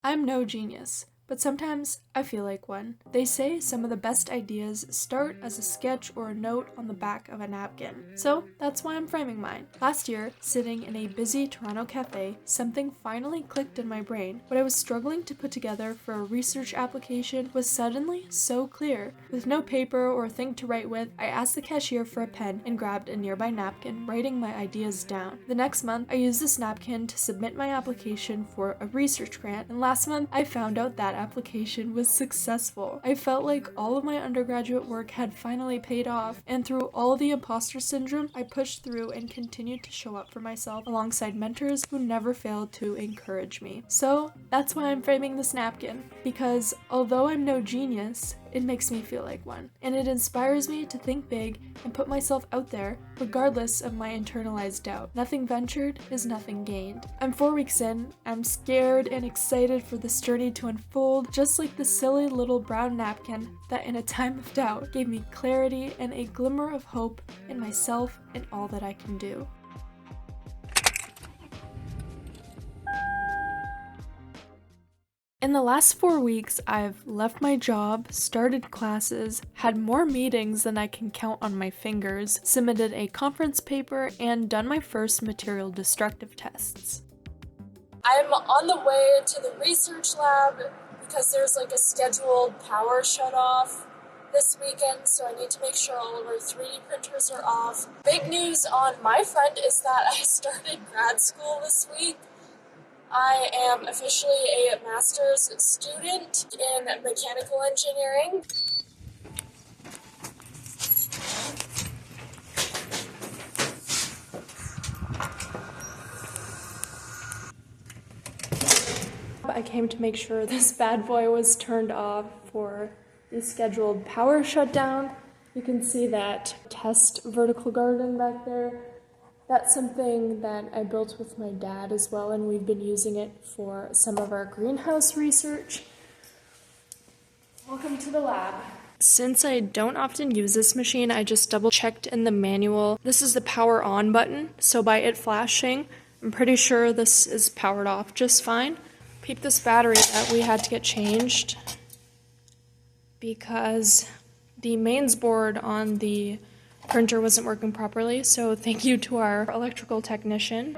I'm no genius, but sometimes I feel like one. They say some of the best ideas start as a sketch or a note on the back of a napkin. So that's why I'm framing mine. Last year, sitting in a busy Toronto cafe, something finally clicked in my brain. What I was struggling to put together for a research application was suddenly so clear. With no paper or thing to write with, I asked the cashier for a pen and grabbed a nearby napkin, writing my ideas down. The next month, I used this napkin to submit my application for a research grant, and last month, I found out that application was successful. I felt like all of my undergraduate work had finally paid off, and through all the imposter syndrome, I pushed through and continued to show up for myself alongside mentors who never failed to encourage me. So that's why I'm framing this napkin, because although I'm no genius, it makes me feel like one, and it inspires me to think big and put myself out there regardless of my internalized doubt. Nothing ventured is nothing gained. I'm 4 weeks in, I'm scared and excited for this journey to unfold, just like the silly little brown napkin that in a time of doubt gave me clarity and a glimmer of hope in myself and all that I can do. In the last 4 weeks, I've left my job, started classes, had more meetings than I can count on my fingers, submitted a conference paper, and done my first material destructive tests. I'm on the way to the research lab because there's like a scheduled power shut off this weekend, so I need to make sure all of our 3D printers are off. Big news on my front is that I started grad school this week. I am officially a master's student in mechanical engineering. I came to make sure this bad boy was turned off for the scheduled power shutdown. You can see that test vertical garden back there. That's something that I built with my dad as well, and we've been using it for some of our greenhouse research. Welcome to the lab. Since I don't often use this machine, I just double checked in the manual. This is the power on button, so by it flashing, I'm pretty sure this is powered off just fine. Peep this battery that we had to get changed because the mains board on the printer wasn't working properly, so thank you to our electrical technician.